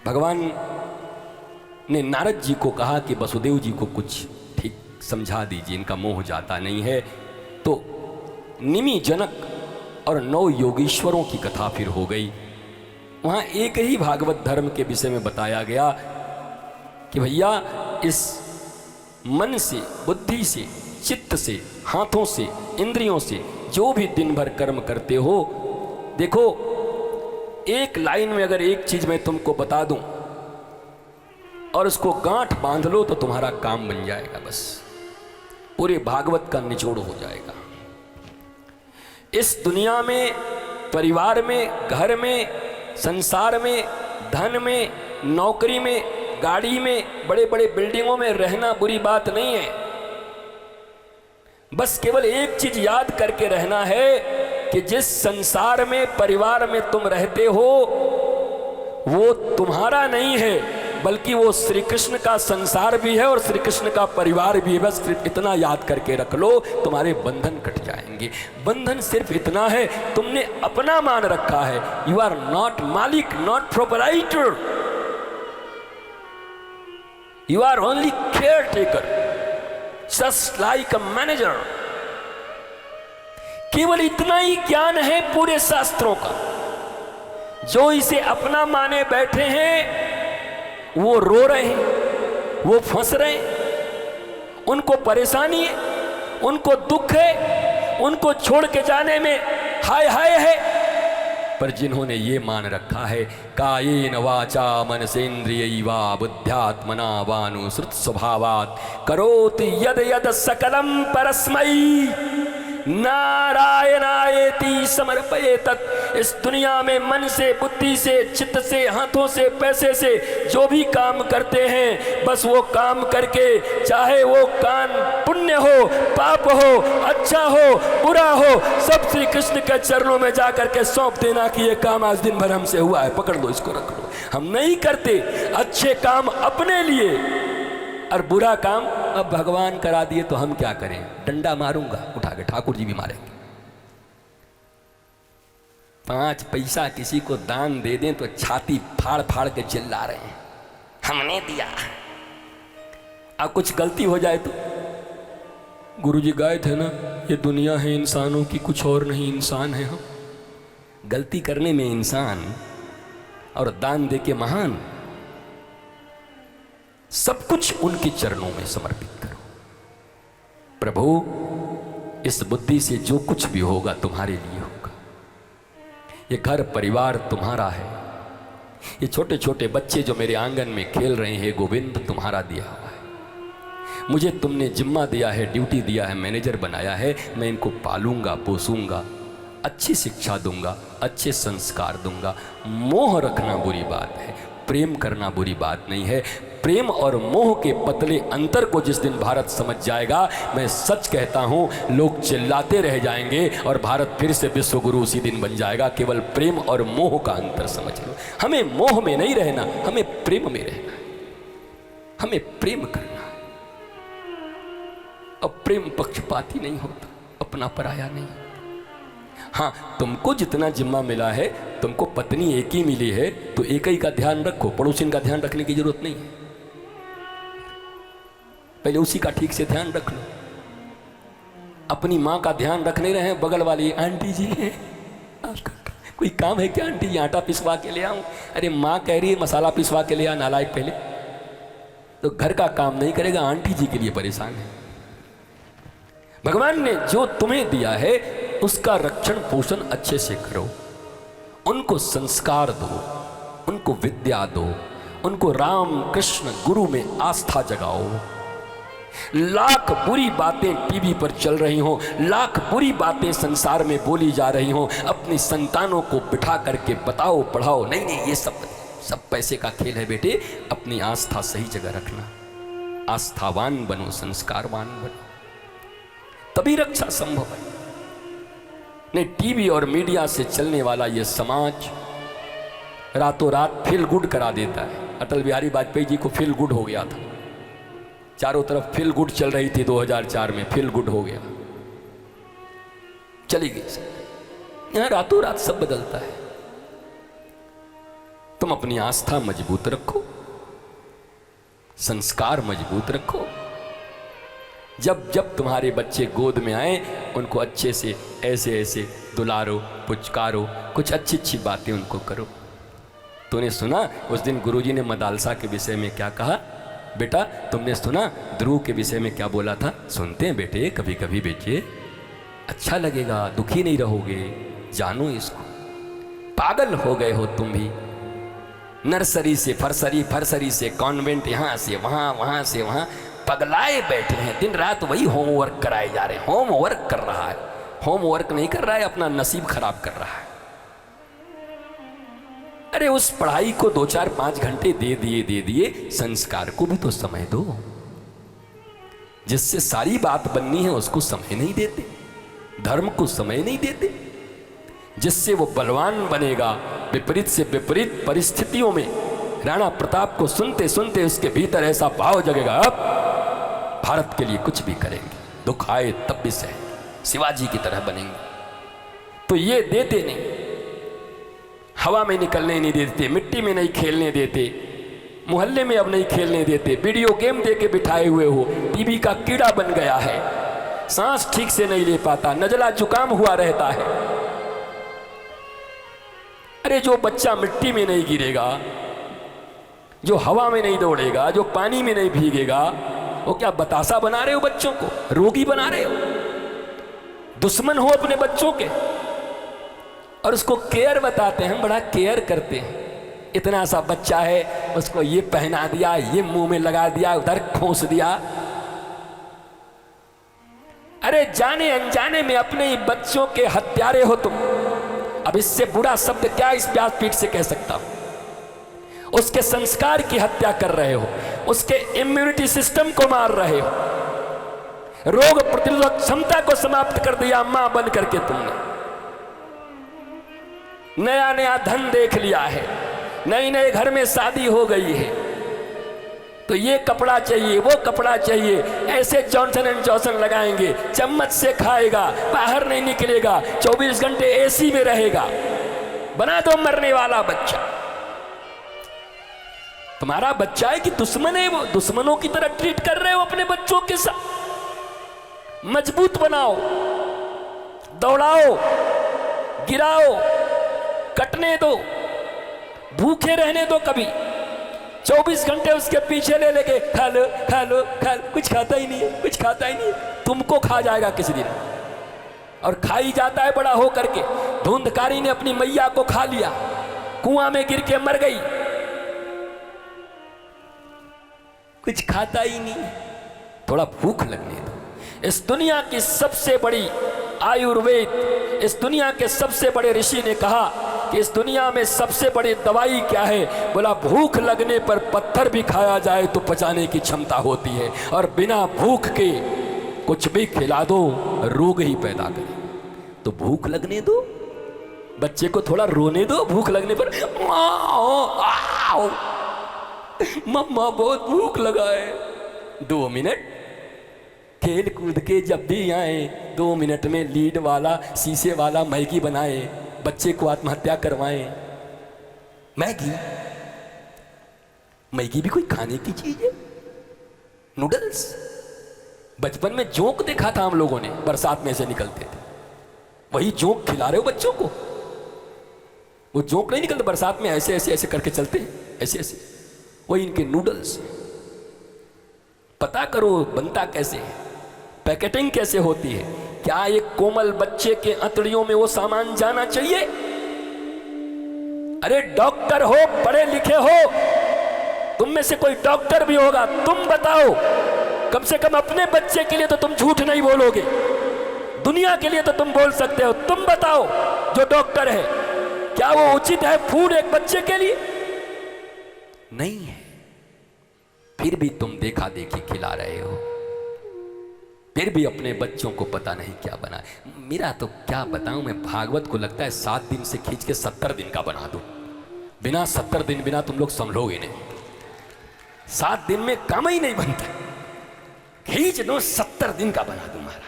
भगवान ने नारद जी को कहा कि वसुदेव जी को कुछ ठीक समझा दीजिए, इनका मोह जाता नहीं है। तो निमि जनक और 9 योगीश्वरों की कथा फिर हो गई। वहाँ एक ही भागवत धर्म के विषय में बताया गया कि भैया इस मन से, बुद्धि से, चित्त से, हाथों से, इंद्रियों से जो भी दिन भर कर्म करते हो, देखो एक लाइन में अगर एक चीज मैं तुमको बता दूं और उसको गांठ बांध लो तो तुम्हारा काम बन जाएगा, बस पूरे भागवत का निचोड़ हो जाएगा। इस दुनिया में, परिवार में, घर में, संसार में, धन में, नौकरी में, गाड़ी में, बड़े बड़े बिल्डिंगों में रहना बुरी बात नहीं है। बस केवल एक चीज याद करके रहना है कि जिस संसार में, परिवार में तुम रहते हो वो तुम्हारा नहीं है, बल्कि वो श्री कृष्ण का संसार भी है और श्री कृष्ण का परिवार भी है। बस सिर्फ इतना याद करके रख लो, तुम्हारे बंधन कट जाएंगे। बंधन सिर्फ इतना है, तुमने अपना मान रखा है। यू आर नॉट मालिक, not proprietor, you are only caretaker, just like a manager. केवल इतना ही ज्ञान है पूरे शास्त्रों का। जो इसे अपना माने बैठे हैं वो रो रहे हैं, वो फंस रहे हैं, उनको परेशानी है, उनको दुख है, उनको छोड़ के जाने में हाय हाय है। पर जिन्होंने ये मान रखा है कायेन वाचा मनसेन्द्रियैवा बुद्ध्यात्मना वानुसृत स्वभावात् करोति यद यद सकलम परस्मै नारायणायेति समर्पयेतत्। इस दुनिया में मन से, बुद्धि से, चित्त से, हाथों से, पैसे से जो भी काम करते हैं, बस वो काम करके, चाहे वो काम पुण्य हो, पाप हो, अच्छा हो, बुरा हो, सब श्री कृष्ण के चरणों में जा करके सौंप देना कि ये काम आज दिन भर हमसे हुआ है, पकड़ लो, इसको रख लो। हम नहीं करते अच्छे काम अपने लिए और बुरा काम अब भगवान करा दिए तो हम क्या करें। डंडा मारूंगा उठा के, ठाकुर जी भी मारेंगे। 5 पैसा किसी को दान दे दें तो छाती फाड़ फाड़ के चिल्ला रहे हैं, हमने दिया। अब कुछ गलती हो जाए तो गुरुजी गाए थे ना, ये दुनिया है इंसानों की, कुछ और नहीं, इंसान है हम। गलती करने में इंसान और दान दे के महान। सब कुछ उनके चरणों में समर्पित करो। प्रभु इस बुद्धि से जो कुछ भी होगा तुम्हारे लिए होगा। ये घर परिवार तुम्हारा है। ये छोटे छोटे बच्चे जो मेरे आंगन में खेल रहे हैं, गोविंद तुम्हारा दिया हुआ है। मुझे तुमने जिम्मा दिया है, ड्यूटी दिया है, मैनेजर बनाया है। मैं इनको पालूंगा, पोसूंगा, अच्छी शिक्षा दूंगा, अच्छे संस्कार दूंगा। मोह रखना बुरी बात है, प्रेम करना बुरी बात नहीं है। प्रेम और मोह के पतले अंतर को जिस दिन भारत समझ जाएगा, मैं सच कहता हूं, लोग चिल्लाते रह जाएंगे और भारत फिर से विश्व गुरु उसी दिन बन जाएगा। केवल प्रेम और मोह का अंतर समझ लो। हमें मोह में नहीं रहना, हमें प्रेम में रहना है, हमें प्रेम करना है। अब प्रेम पक्षपाती नहीं होता, अपना पराया नहीं। हाँ, तुमको जितना जिम्मा मिला है, तुमको पत्नी एक ही मिली है तो एक ही का ध्यान रखो, पड़ोसी का ध्यान रखने की जरूरत नहीं है। पहले उसी का ठीक से ध्यान रख लो। अपनी माँ का ध्यान रख नहीं रहे, बगल वाली आंटी जी है, कोई काम है क्या आंटी जी, आटा पिसवा के ले आऊं? अरे माँ कह रही है मसाला पिसवा के ले आ, नालायक। पहले तो घर का काम नहीं करेगा, आंटी जी के लिए परेशान है। भगवान ने जो तुम्हें दिया है उसका रक्षण पोषण अच्छे से करो। उनको संस्कार दो, उनको विद्या दो, उनको राम कृष्ण गुरु में आस्था जगाओ। लाख बुरी बातें टीवी पर चल रही हों, लाख बुरी बातें संसार में बोली जा रही हों, अपनी संतानों को बिठा करके बताओ, पढ़ाओ। नहीं नहीं, ये सब पैसे का खेल है बेटे। अपनी आस्था सही जगह रखना, आस्थावान बनो, संस्कारवान बनो, तभी रक्षा संभव है। नहीं, टीवी और मीडिया से चलने वाला ये समाज रातों रात फील गुड करा देता है। अटल बिहारी वाजपेयी जी को फील गुड हो गया था, चारों तरफ फील गुड चल रही थी। 2004 में फील गुड हो गया, चली गई। यहाँ रातों रात सब बदलता है। तुम अपनी आस्था मजबूत रखो, संस्कार मजबूत रखो। जब जब तुम्हारे बच्चे गोद में आए उनको अच्छे से ऐसे ऐसे दुलारो, पुचकारो, कुछ अच्छी अच्छी बातें उनको करो। तूने सुना उस दिन गुरुजी ने मदालसा के विषय में क्या कहा? बेटा तुमने सुना ध्रुव के विषय में क्या बोला था? सुनते हैं बेटे, कभी कभी बेटे अच्छा लगेगा, दुखी नहीं रहोगे, जानो इसको। पागल हो गए हो तुम भी, नर्सरी से फरसरी, फरसरी से कॉन्वेंट, यहाँ से वहाँ, वहाँ से वहाँ, पगलाए बैठे हैं। दिन रात वही होमवर्क कराए जा रहे हैं। होमवर्क कर रहा है, होमवर्क नहीं कर रहा है, अपना नसीब खराब कर रहा है। अरे उस पढ़ाई को 2, 4, 5 घंटे दे दिए, संस्कार को भी तो समय दो। जिससे सारी बात बननी है उसको समय नहीं देते, धर्म को समय नहीं देते। जिससे वो बलवान बनेगा, विपरीत से विपरीत परिस्थितियों में राणा प्रताप को सुनते सुनते उसके भीतर ऐसा भाव जगेगा, अब भारत के लिए कुछ भी करेंगे, दुख आए तब भी सहेंगे, शिवाजी की तरह बनेंगे। तो ये देते नहीं, हवा में निकलने नहीं देते, मिट्टी में नहीं खेलने देते, मोहल्ले में अब नहीं खेलने देते, वीडियो गेम दे के बिठाए हुए हो, टीवी का कीड़ा बन गया है, सांस ठीक से नहीं ले पाता, नजला जुकाम हुआ रहता है। अरे जो बच्चा मिट्टी में नहीं गिरेगा, जो हवा में नहीं दौड़ेगा, जो पानी में नहीं भीगेगा, वो क्या बतासा बना रहे हो बच्चों को? रोगी बना रहे हो, दुश्मन हो अपने बच्चों के। और उसको केयर बताते हैं, हम बड़ा केयर करते हैं। इतना सा बच्चा है, उसको ये पहना दिया, ये मुंह में लगा दिया, उधर खोस दिया। अरे जाने अनजाने में अपने ही बच्चों के हत्यारे हो तुम। अब इससे बुरा शब्द क्या इस व्यासपीठ से कह सकता हूं? उसके संस्कार की हत्या कर रहे हो, उसके इम्यूनिटी सिस्टम को मार रहे हो, रोग प्रतिरोधक क्षमता को समाप्त कर दिया मां बन करके तुमने। नया नया धन देख लिया है, नई नए घर में शादी हो गई है, तो ये कपड़ा चाहिए, वो कपड़ा चाहिए, ऐसे जॉनसन एंड जॉनसन लगाएंगे, चम्मच से खाएगा, बाहर नहीं निकलेगा, 24 घंटे एसी में रहेगा। बना दो मरने वाला बच्चा। तुम्हारा बच्चा है कि दुश्मन है? वो दुश्मनों की तरह ट्रीट कर रहे हो अपने बच्चों के साथ। मजबूत बनाओ, दौड़ाओ, गिराओ, कटने दो, भूखे रहने दो। कभी 24 घंटे उसके पीछे ले लेके खा लो खा लो खा लो, कुछ खाता ही नहीं है, कुछ खाता ही नहीं है। तुमको खा जाएगा किसी दिन, और खा ही जाता है बड़ा हो करके। धुंधकारी ने अपनी मैया को खा लिया, कुआं में गिर के मर गई, कुछ खाता ही नहीं। थोड़ा भूख लगने दो। इस दुनिया की सबसे बड़ी आयुर्वेद, इस दुनिया के सबसे बड़े ऋषि ने कहा कि इस दुनिया में सबसे बड़ी दवाई क्या है? बोला भूख लगने पर पत्थर भी खाया जाए तो पचाने की क्षमता होती है, और बिना भूख के कुछ भी खिला दो रोग ही पैदा करे। तो भूख लगने दो, बच्चे को थोड़ा रोने दो। भूख लगने पर मम्मा बहुत भूख लगा है, 2 मिनट खेल कूद के जब भी आए 2 मिनट में लीड वाला शीशे वाला मैगी बनाए, बच्चे को आत्महत्या करवाएं। मैगी, मैगी भी कोई खाने की चीज है? नूडल्स, बचपन में जोंक देखा था हम लोगों ने, बरसात में से निकलते थे, वही जोंक खिला रहे हो बच्चों को। वो जोंक नहीं निकलते बरसात में, ऐसे ऐसे ऐसे करके चलते हैं, ऐसे ऐसे, वही इनके नूडल्स। पता करो बनता कैसे है, पैकेटिंग कैसे होती है। क्या एक कोमल बच्चे के अंतड़ियों में वो सामान जाना चाहिए? अरे डॉक्टर हो, पढ़े लिखे हो, तुम में से कोई डॉक्टर भी होगा, तुम बताओ। कम से कम अपने बच्चे के लिए तो तुम झूठ नहीं बोलोगे, दुनिया के लिए तो तुम बोल सकते हो। तुम बताओ जो डॉक्टर है, क्या वो उचित है फूड एक बच्चे के लिए? नहीं है। फिर भी तुम देखा देखी खिला रहे हो, फिर भी अपने बच्चों को पता नहीं क्या बना। मेरा तो क्या बताऊं मैं, भागवत को लगता है 7 दिन से खींच के 70 दिन का बना दूं। बिना 70 दिन बिना तुम लोग संभलोगे नहीं, 7 दिन में काम ही नहीं बनता, खींच दो 70 दिन का बना दूं महाराज।